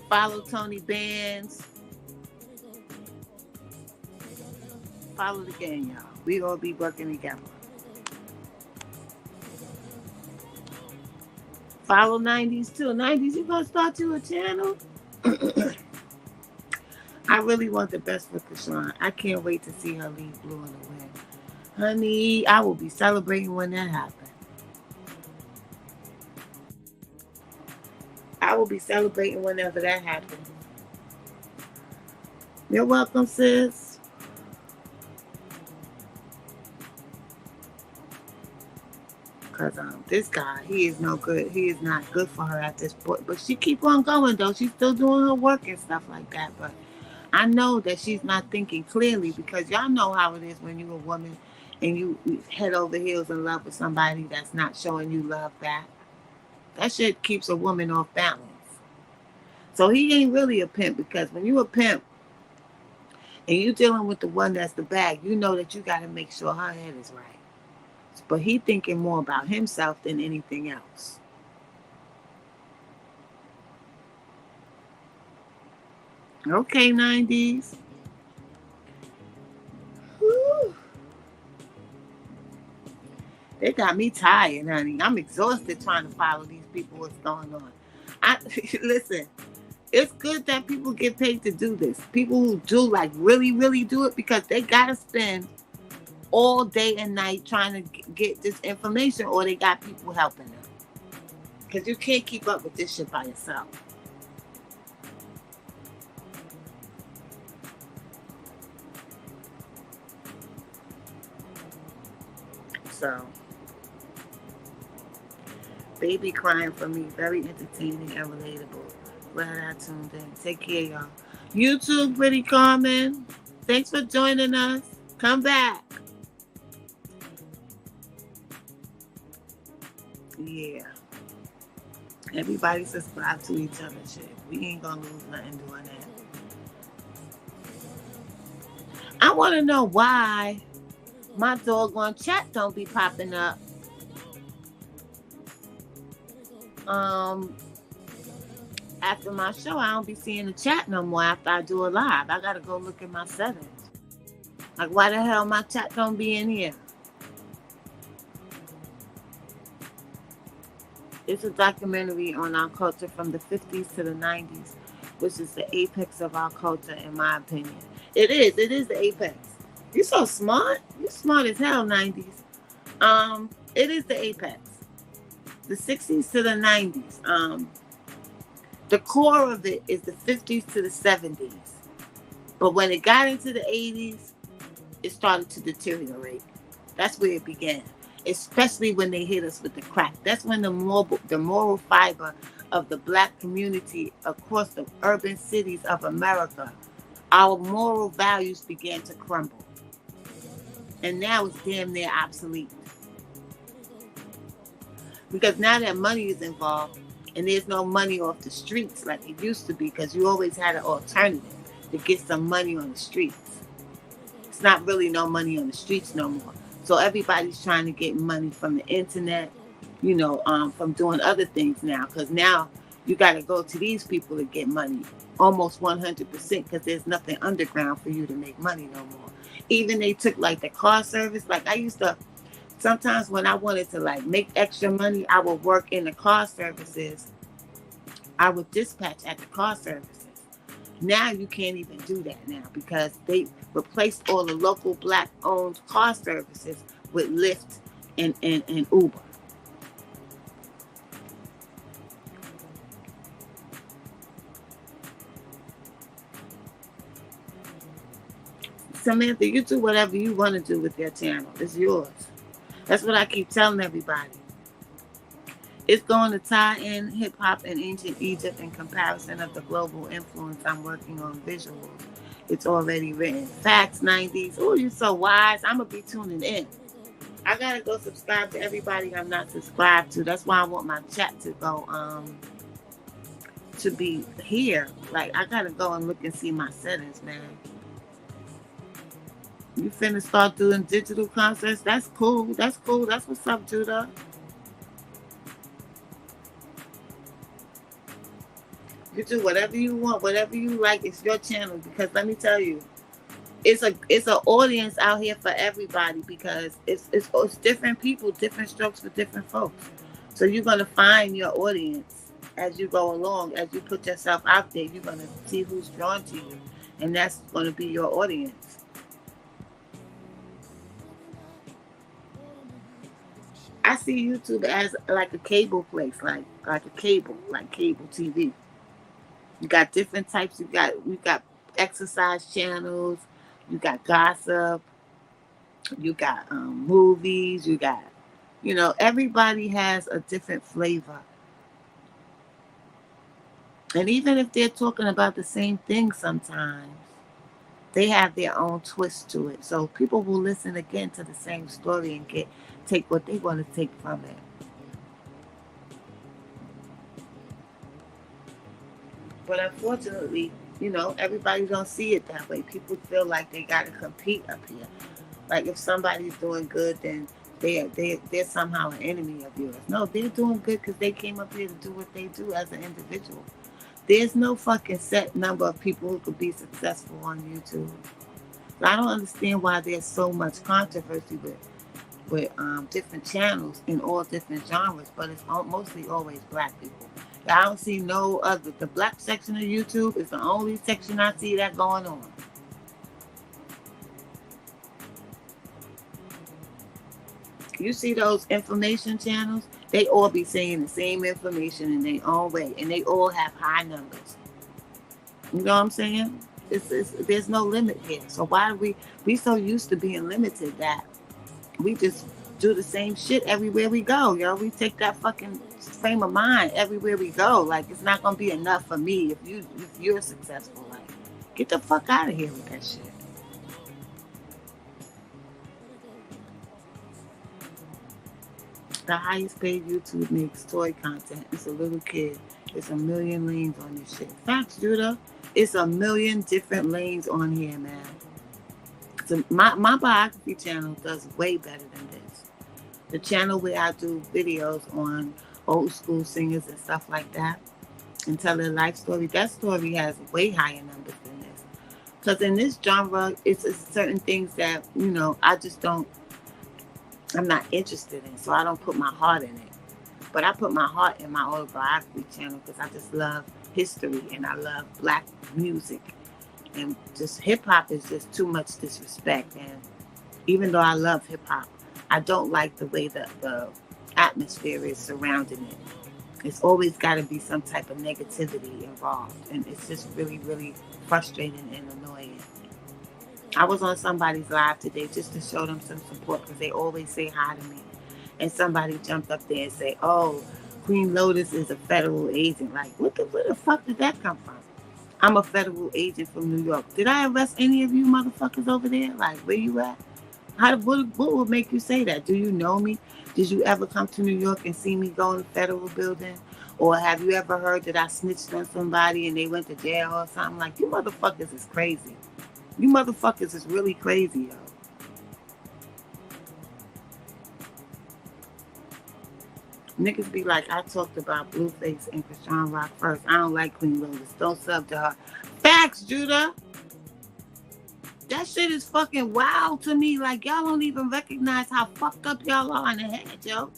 Follow Tony Bands. Follow the gang, y'all. We all be working together. Follow 90s too. 90s, you gonna start you a channel? I really want the best for Chrisean. I can't wait to see her leave Blue in the Wind. Honey, I will be celebrating when that happens. I will be celebrating whenever that happens. You're welcome, sis. Because this guy, he is no good. He is not good for her at this point. But she keep on going, though. She's still doing her work and stuff like that. But I know that she's not thinking clearly, because y'all know how it is when you're a woman and you head over heels in love with somebody that's not showing you love back. That shit keeps a woman off balance. So he ain't really a pimp, because when you a pimp and you dealing with the one that's the bag, you know that you got to make sure her head is right. But he thinking more about himself than anything else. Okay, 90s. Whew. They got me tired, honey. I'm exhausted trying to follow these people. What's going on? Listen, it's good that people get paid to do this. People who do, like, really, really do it, because they got to spend all day and night trying to get this information, or they got people helping them. Because you can't keep up with this shit by yourself. So, baby crying for me, very entertaining and relatable. Glad I tuned in. Take care, y'all. YouTube, Pretty Carmen, thanks for joining us. Come back. Yeah. Everybody subscribe to each other shit. We ain't gonna lose nothing doing that. I want to know why my doggone chat don't be popping up. After my show, I don't be seeing the chat no more after I do a live. I gotta go look at my settings. Like, why the hell my chat don't be in here? It's a documentary on our culture from the 50s to the 90s, which is the apex of our culture, in my opinion. It is the apex. You're so smart. You're smart as hell, 90s. It is the apex. The 60s to the 90s. The core of it is the 50s to the 70s. But when it got into the 80s, it started to deteriorate. That's where it began. Especially when they hit us with the crack. That's when the moral fiber of the black community across the urban cities of America, our moral values began to crumble. And now it's damn near obsolete. Because now that money is involved, and there's no money off the streets like it used to be, because you always had an alternative to get some money on the streets. It's not really no money on the streets no more. So everybody's trying to get money from the internet, from doing other things now. Because now you got to go to these people to get money, almost 100%, because there's nothing underground for you to make money no more. Even they took like the car service. Like I used to, sometimes when I wanted to like make extra money, I would work in the car services. I would dispatch at the car services. Now you can't even do that now, because they replaced all the local black-owned car services with Lyft and Uber. Samantha, you do whatever you want to do with your channel. It's yours. That's what I keep telling everybody. It's going to tie in hip-hop and ancient Egypt in comparison of the global influence I'm working on visuals. It's already written. Facts, 90s. Oh, you're so wise. I'm going to be tuning in. I got to go subscribe to everybody I'm not subscribed to. That's why I want my chat to go, to be here. Like, I got to go and look and see my settings, man. You finna start doing digital concerts? That's cool. That's cool. That's what's up, Judah. You do whatever you want, whatever you like. It's your channel. Because let me tell you, it's an audience out here for everybody. Because it's different people, different strokes for different folks. So you're gonna find your audience as you go along. As you put yourself out there, you're gonna see who's drawn to you, and that's gonna be your audience. I see YouTube as like a cable place, like a cable, like cable TV. You got different types. You got exercise channels. You got gossip. You got movies. Everybody has a different flavor. And even if they're talking about the same thing, sometimes they have their own twist to it. So people will listen again to the same story and take what they want to take from it. But unfortunately, everybody don't see it that way. People feel like they gotta compete up here. Like if somebody's doing good, then they're somehow an enemy of yours. No, they're doing good because they came up here to do what they do as an individual. There's no fucking set number of people who could be successful on YouTube. So I don't understand why there's so much controversy with different channels in all different genres, but it's mostly always black people. I don't see no other. The black section of YouTube is the only section I see that going on. You see those information channels? They all be saying the same information in their own way, and they all have high numbers. You know what I'm saying? There's no limit here. So why do we so used to being limited that we just do the same shit everywhere we go, yo? We take that fucking frame of mind everywhere we go. Like it's not gonna be enough for me if you're successful. Like, get the fuck out of here with that shit. The highest paid YouTube makes toy content. It's a little kid. It's a million lanes on this shit. Facts, Judah. It's a million different lanes on here, man. So my biography channel does way better than this. The channel where I do videos on old school singers and stuff like that and tell their life story, that story has way higher numbers than this. Because in this genre, it's certain things that, I just don't, I'm not interested in, so I don't put my heart in it. But I put my heart in my autobiography channel because I just love history and I love black music. And just hip-hop is just too much disrespect. And even though I love hip-hop, I don't like the way that the atmosphere is surrounding it. It's always got to be some type of negativity involved. And it's just really, really frustrating and annoying. I was on somebody's live today just to show them some support because they always say hi to me. And somebody jumped up there and said, oh, Queen Lotus is a federal agent. Like, where the fuck did that come from? I'm a federal agent from New York. Did I arrest any of you motherfuckers over there? Like, where you at? What would make you say that? Do you know me? Did you ever come to New York and see me go in the federal building? Or have you ever heard that I snitched on somebody and they went to jail or something? Like, you motherfuckers is crazy. You motherfuckers is really crazy, yo. Niggas be like, I talked about Blueface and Chrisean Rock first. I don't like Queen Lotus. Don't sub to her. Facts, Judah. That shit is fucking wild to me. Like, y'all don't even recognize how fucked up y'all are in the head, yo.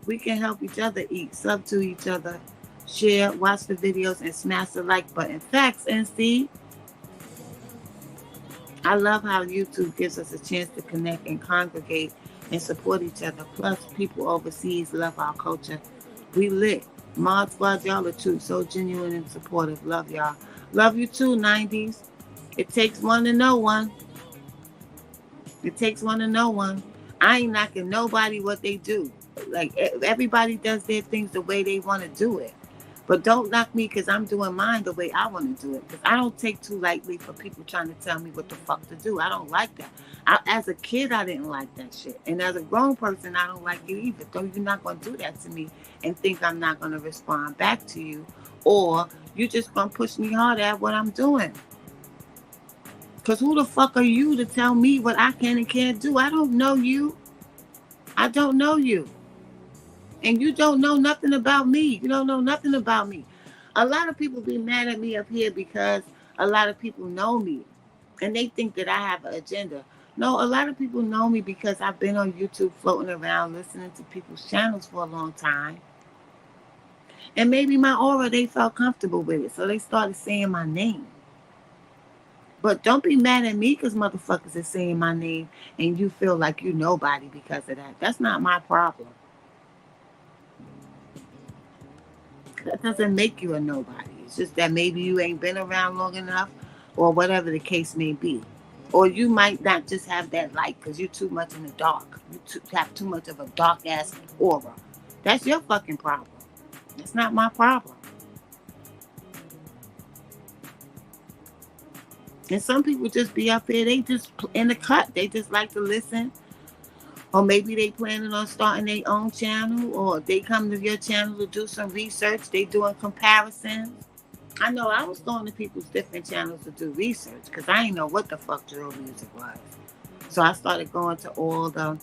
We can help each other eat. Sub to each other. Share. Watch the videos and smash the like button. Facts, NC. I love how YouTube gives us a chance to connect and congregate and support each other. Plus, people overseas love our culture. We lit. Mod Squad, y'all are true. So genuine and supportive. Love y'all. Love you too, 90s. It takes one to know one. It takes one to know one. I ain't knocking nobody what they do. Like, everybody does their things the way they want to do it. But don't knock me because I'm doing mine the way I want to do it. Because I don't take too lightly for people trying to tell me what the fuck to do. I don't like that. As a kid, I didn't like that shit. And as a grown person, I don't like it either. Though you're not going to do that to me and think I'm not going to respond back to you. Or you just going to push me hard at what I'm doing. Because who the fuck are you to tell me what I can and can't do? I don't know you. I don't know you. And you don't know nothing about me. You don't know nothing about me. A lot of people be mad at me up here because a lot of people know me and they think that I have an agenda. No, a lot of people know me because I've been on YouTube floating around listening to people's channels for a long time. And maybe my aura, they felt comfortable with it. So they started saying my name. But don't be mad at me because motherfuckers is saying my name and you feel like you nobody because of that. That's not my problem. That doesn't make you a nobody. It's just that maybe you ain't been around long enough or whatever the case may be. Or you might not just have that light because you're too much in the dark. Have too much of a dark ass aura. That's your fucking problem. It's not my problem. And some people just be up there, they just in the cut. They just like to listen. Or maybe they planning on starting their own channel, or they come to your channel to do some research. They doing comparisons. I know I was going to people's different channels to do research because I didn't know what the fuck drill music was. So I started going to all the,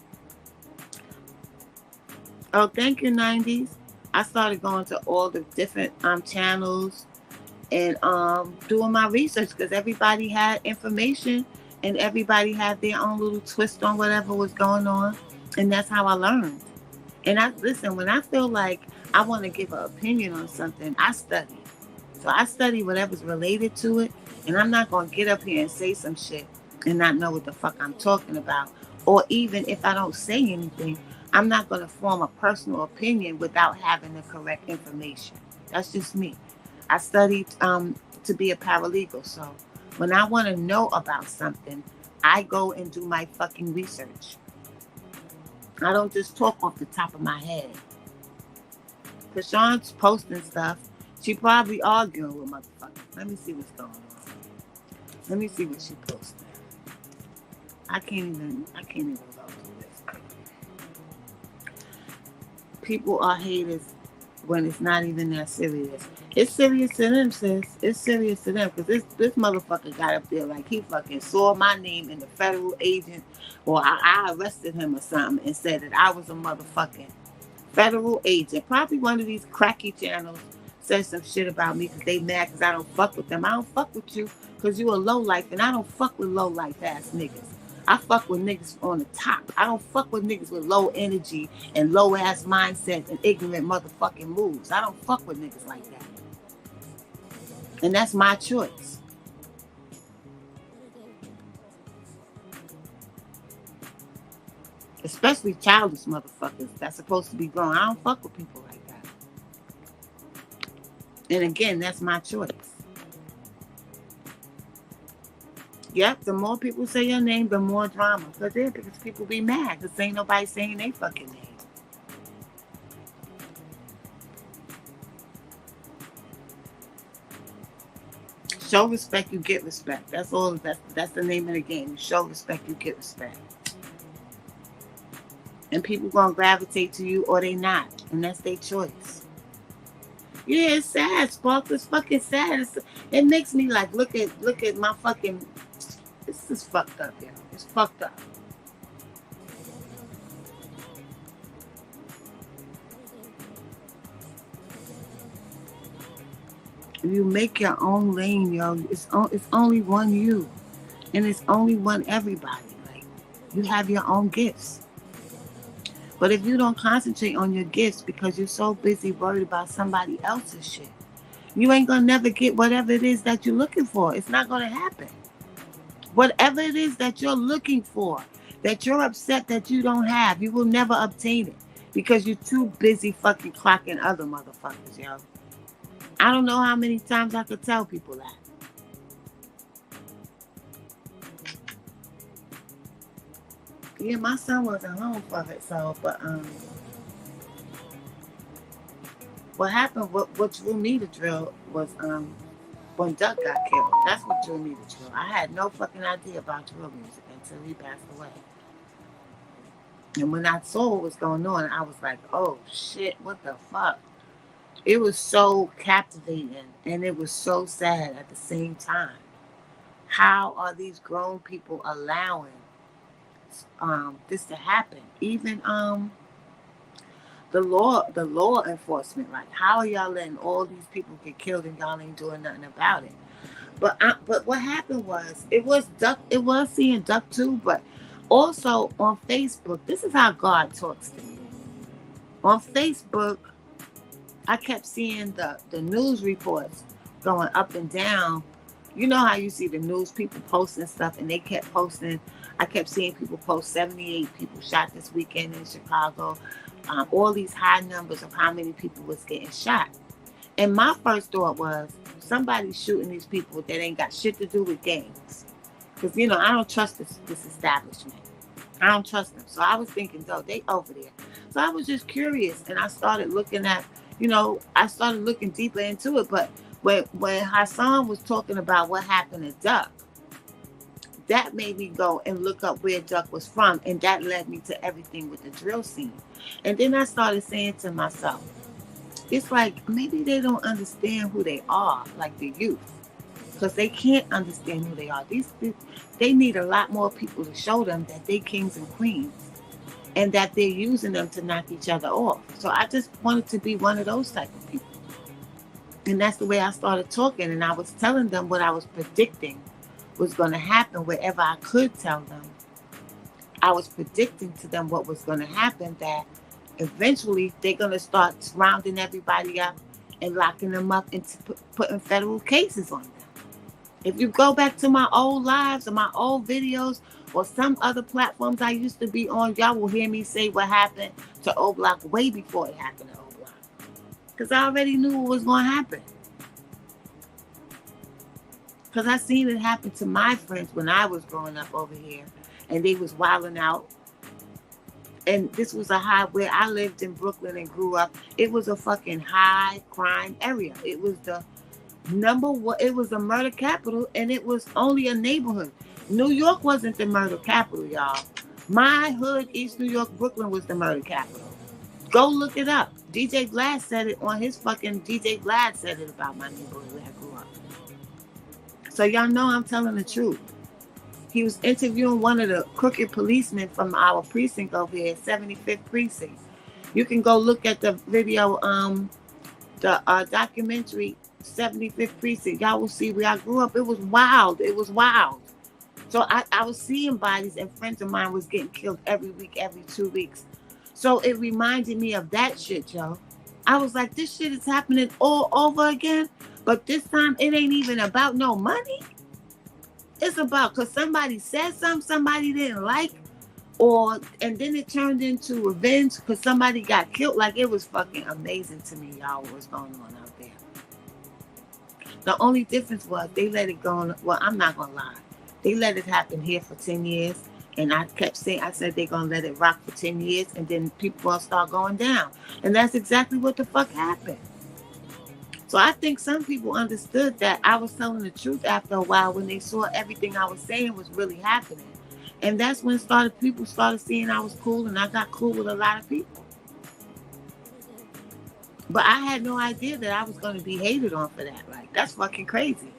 oh, thank you, 90s. I started going to all the different channels and doing my research because everybody had information and everybody had their own little twist on whatever was going on. And that's how I learned. And I listen, when I feel like I want to give an opinion on something, I study. So I study whatever's related to it. And I'm not going to get up here and say some shit and not know what the fuck I'm talking about. Or even if I don't say anything, I'm not going to form a personal opinion without having the correct information. That's just me. I studied to be a paralegal. So when I want to know about something, I go and do my fucking research. I don't just talk off the top of my head. Chrisean's posting stuff. She probably arguing with motherfuckers. Let me see what's going on. Let me see what she posted. I can't even go through this. People are haters when it's not even that serious. It's serious to them, sis. It's serious to them because this motherfucker got up there like he fucking saw my name in the federal agent or I arrested him or something and said that I was a motherfucking federal agent. Probably one of these cracky channels said some shit about me because they mad because I don't fuck with them. I don't fuck with you because you a low life and I don't fuck with low life ass niggas. I fuck with niggas on the top. I don't fuck with niggas with low energy and low ass mindsets and ignorant motherfucking moves. I don't fuck with niggas like that. And that's my choice. Especially childish motherfuckers that's supposed to be grown. I don't fuck with people like that. And again, that's my choice. Yep, the more people say your name, the more drama. Because people be mad because ain't nobody saying they fucking name. Show respect, you get respect. That's all. That's the name of the game. You show respect, you get respect. And people gonna gravitate to you or they not, and that's their choice. Yeah, it's sad, Spark. It's fucking sad. It makes me like look at my fucking. This is fucked up, yo. It's fucked up. You make your own lane, yo. It's only one you, and it's only one everybody. Like you have your own gifts. But if you don't concentrate on your gifts because you're so busy worried about somebody else's shit, you ain't gonna never get whatever it is that you're looking for. It's not gonna happen. Whatever it is that you're looking for, that you're upset that you don't have, you will never obtain it because you're too busy fucking clocking other motherfuckers, yo. I don't know how many times I could tell people that. Yeah, my son wasn't home for it, so, but, what happened, what drew me to drill was, when Duck got killed. That's what drew me to drill. I had no fucking idea about drill music until he passed away. And when I saw what was going on, I was like, oh shit, what the fuck? It was so captivating and it was so sad at the same time. How are these grown people allowing this to happen? Even the law enforcement. Like, how are y'all letting all these people get killed and y'all ain't doing nothing about it? But what happened was, it was seeing duck too, but also on Facebook. This is how God talks to me. On Facebook, I kept seeing the news reports going up and down. You know how you see the news people posting stuff, and they kept posting. I kept seeing people post 78 people shot this weekend in Chicago. All these high numbers of how many people was getting shot. And my first thought was, somebody's shooting these people that ain't got shit to do with gangs. Because, I don't trust this establishment. I don't trust them. So I was thinking, though, they over there. So I was just curious, and I started looking at, I started looking deeper into it. But when Hassan was talking about what happened to Duck, that made me go and look up where Duck was from, and that led me to everything with the drill scene. And then I started saying to myself, it's like maybe they don't understand who they are, like the youth, because they can't understand who they are. They need a lot more people to show them that they kings and queens, and that they're using them to knock each other off. So I just wanted to be one of those type of people. And that's the way I started talking. And I was telling them what I was predicting was going to happen wherever I could tell them. I was predicting to them what was going to happen, that eventually they're going to start rounding everybody up and locking them up and putting federal cases on them. If you go back to my old lives or my old videos or some other platforms I used to be on, y'all will hear me say what happened to O Block way before it happened to O Block. Because I already knew what was going to happen. Because I seen it happen to my friends when I was growing up over here. And they was wilding out. And this was a high, where I lived in Brooklyn and grew up. It was a fucking high crime area. It was the number one. It was a murder capital, and it was only a neighborhood. New York wasn't the murder capital, y'all. My hood, East New York, Brooklyn, was the murder capital. Go look it up. DJ Vlad said it on his fucking, DJ Vlad said it about my neighborhood where I grew up. So y'all know I'm telling the truth. He was interviewing one of the crooked policemen from our precinct over here, 75th precinct. You can go look at the video, the documentary, 75th precinct. Y'all will see where I grew up. It was wild. It was wild. So I was seeing bodies, and friends of mine was getting killed every week, every 2 weeks. So it reminded me of that shit, yo. I was like, this shit is happening all over again. But this time it ain't even about no money. It's about because somebody said something somebody didn't like, and then it turned into revenge because somebody got killed. Like, it was fucking amazing to me, y'all, what was going on out there. The only difference was they let it go on. Well, I'm not gonna lie, they let it happen here for 10 years, and I said they're gonna let it rock for 10 years, and then people will start going down, and that's exactly what the fuck happened. So I think some people understood that I was telling the truth after a while when they saw everything I was saying was really happening. And that's when people started seeing I was cool, and I got cool with a lot of people. But I had no idea that I was going to be hated on for that. Like, that's fucking crazy.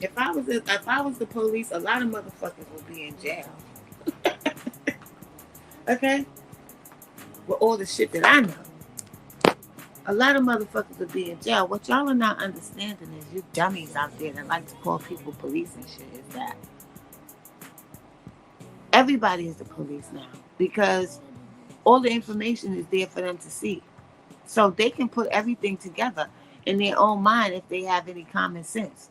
If I was the police, a lot of motherfuckers would be in jail. Okay? With all the shit that I know. A lot of motherfuckers would be in jail. What y'all are not understanding is, you dummies out there that like to call people police and shit, is that everybody is the police now. Because all the information is there for them to see. So they can put everything together in their own mind if they have any common sense.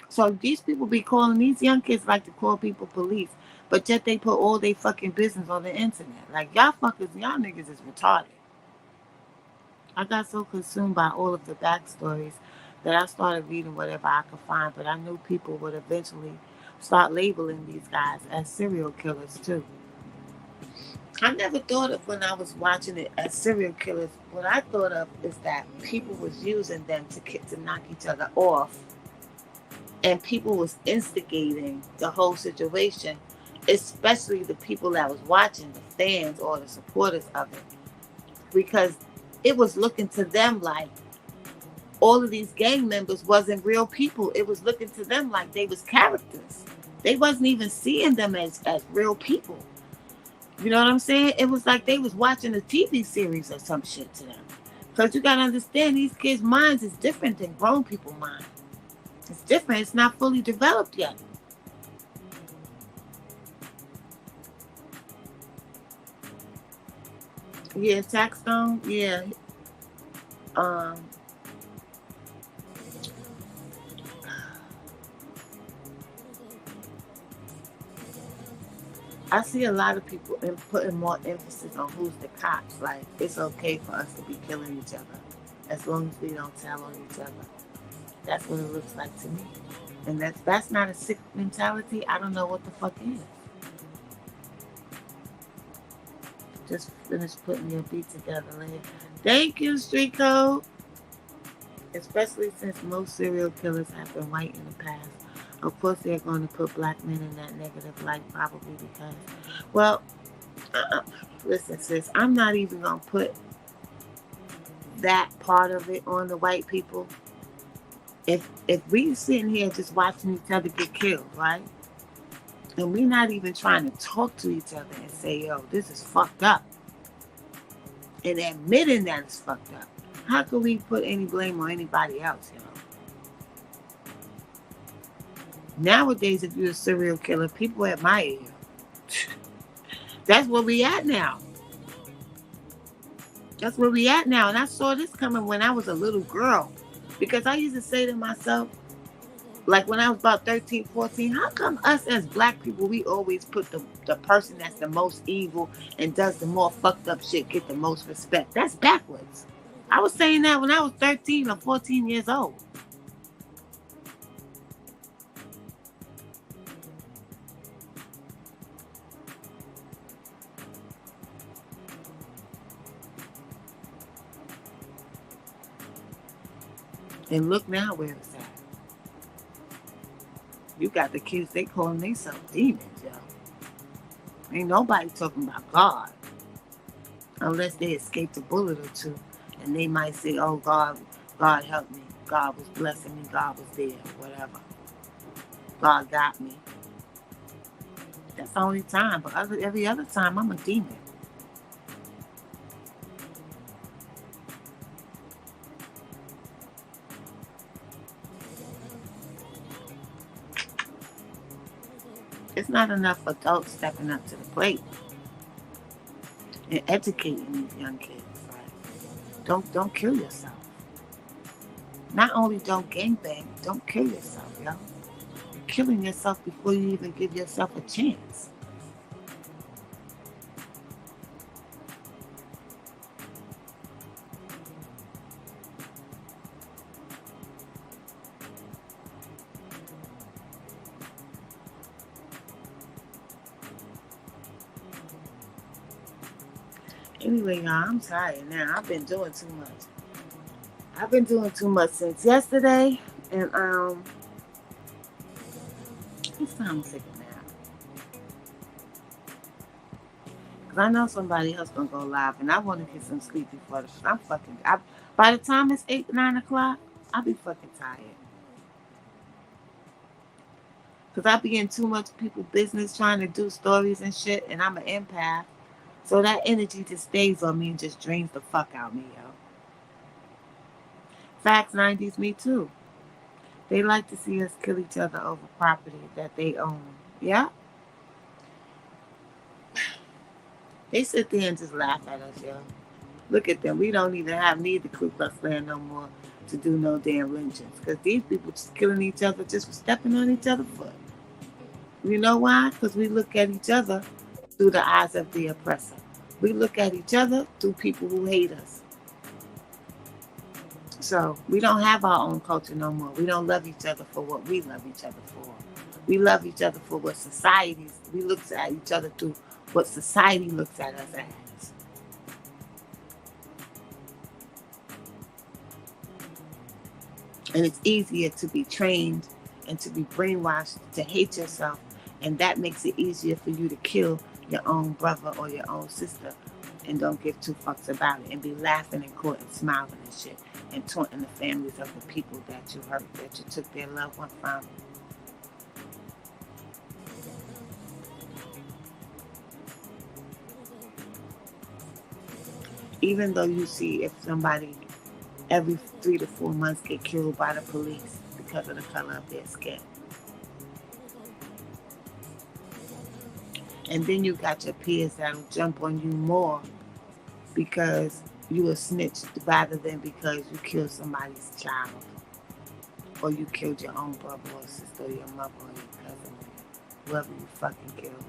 So these people be calling, these young kids like to call people police, but yet they put all their fucking business on the internet. Like, y'all niggas is retarded. I got so consumed by all of the backstories that I started reading whatever I could find, but I knew people would eventually start labeling these guys as serial killers too. I never thought of, when I was watching it, as serial killers. What I thought of is that people was using them to knock each other off. And people was instigating the whole situation. especially the people that was watching, the fans or the supporters of it, because it was looking to them like all of these gang members wasn't real people. It was looking to them like they was characters. They wasn't even seeing them as real people. You know what I'm saying? It was like they was watching a TV series or some shit to them. Because you got to understand, these kids' minds is different than grown people's minds. It's different. It's not fully developed yet. Yeah, Taxstone. Yeah. Um, I see a lot of people putting more emphasis on who's the cops. Like, it's okay for us to be killing each other as long as we don't tell on each other. That's what it looks like to me. And that's not a sick mentality. I don't know what the fuck is. Just finished putting your beat together, Lynn. Thank you, Street Code. Especially since most serial killers have been white in the past. Of course, they're going to put black men in that negative light, probably because, well, listen, sis, I'm not even going to put that part of it on the white people. If we sitting here just watching each other get killed, right? And we're not even trying to talk to each other and say, yo, this is fucked up. And admitting that it's fucked up. How can we put any blame on anybody else, you know? Nowadays, if you're a serial killer, people admire you. That's where we at now. That's where we at now. And I saw this coming when I was a little girl. Because I used to say to myself, like when I was about 13, 14, how come us as black people, we always put the person that's the most evil and does the more fucked up shit get the most respect? That's backwards. I was saying that when I was 13 or 14 years old. And look now where it's at. You got the kids, they calling themselves demons, yo. Ain't nobody talking about God. Unless they escaped a bullet or two. And they might say, oh, God helped me. God was blessing me. God was there. Whatever. God got me. That's the only time. But every other time, I'm a demon. It's not enough adults stepping up to the plate and educating these young kids. Like, don't kill yourself. Not only don't gangbang, don't kill yourself, yo. You're killing yourself before you even give yourself a chance. Anyway, y'all, I'm tired now. I've been doing too much. I've been doing too much since yesterday, and it's time to take a nap. Cause I know somebody else gonna go live, and I want to get some sleep before I'm fucking. By the time it's 8, 9 o'clock, I'll be fucking tired. Cause I be in too much people business trying to do stories and shit, and I'm an empath. So that energy just stays on me and just drains the fuck out of me, yo. Facts 90s, me too. They like to see us kill each other over property that they own. Yeah? They sit there and just laugh at us, yo. Look at them. We don't even need the Ku Klux Klan no more to do no damn lynchings. Because these people just killing each other just for stepping on each other's foot. You know why? Because we look at each other through the eyes of the oppressor. We look at each other through people who hate us. So we don't have our own culture no more. We don't love each other for what we love each other for. We love each other for what we look at each other through what society looks at us as. And it's easier to be trained and to be brainwashed to hate yourself And that makes it easier for you to kill your own brother or your own sister and don't give two fucks about it and be laughing in court and smiling and shit and taunting the families of the people that you hurt, that you took their loved one from. Even though you see if somebody every 3 to 4 months get killed by the police because of the color of their skin. And then you got your peers that'll jump on you more because you were snitched rather than because you killed somebody's child or you killed your own brother or sister or your mother or your cousin or whoever you fucking killed.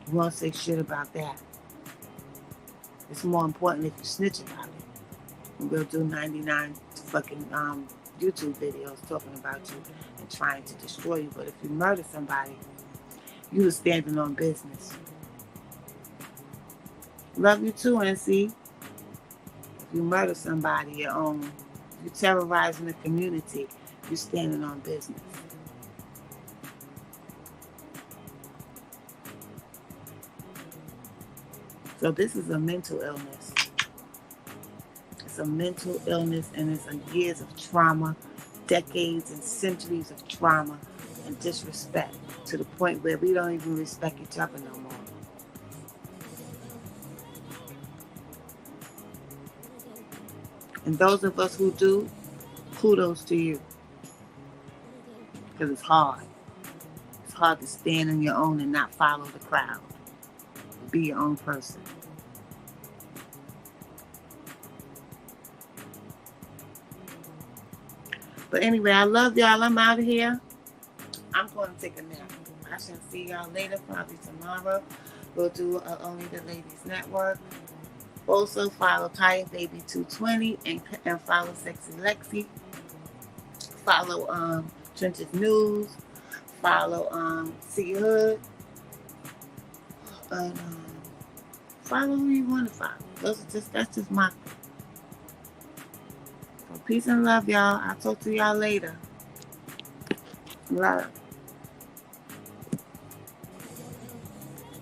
You won't say shit about that. It's more important if you snitch about it. And we'll do 99 fucking YouTube videos talking about you and trying to destroy you. But if you murder somebody, you were standing on business. Love you too, NC. If you murder somebody, your own, if you're terrorizing the community, you're standing on business. So this is a mental illness. It's a mental illness, and it's years of trauma, decades and centuries of trauma and disrespect to the point where we don't even respect each other no more. And those of us who do, kudos to you. Because it's hard. It's hard to stand on your own and not follow the crowd. Be your own person. But anyway, I love y'all. I'm out of here. I'm going to take a nap. I shall see y'all later, probably tomorrow. We'll do Only the Ladies Network. Also follow Kaya Baby 220 and follow Sexy Lexi. Follow Trenches News. Follow See Hood. And follow who you want to follow. That's just my thing. So peace and love, y'all. I'll talk to y'all later. Love.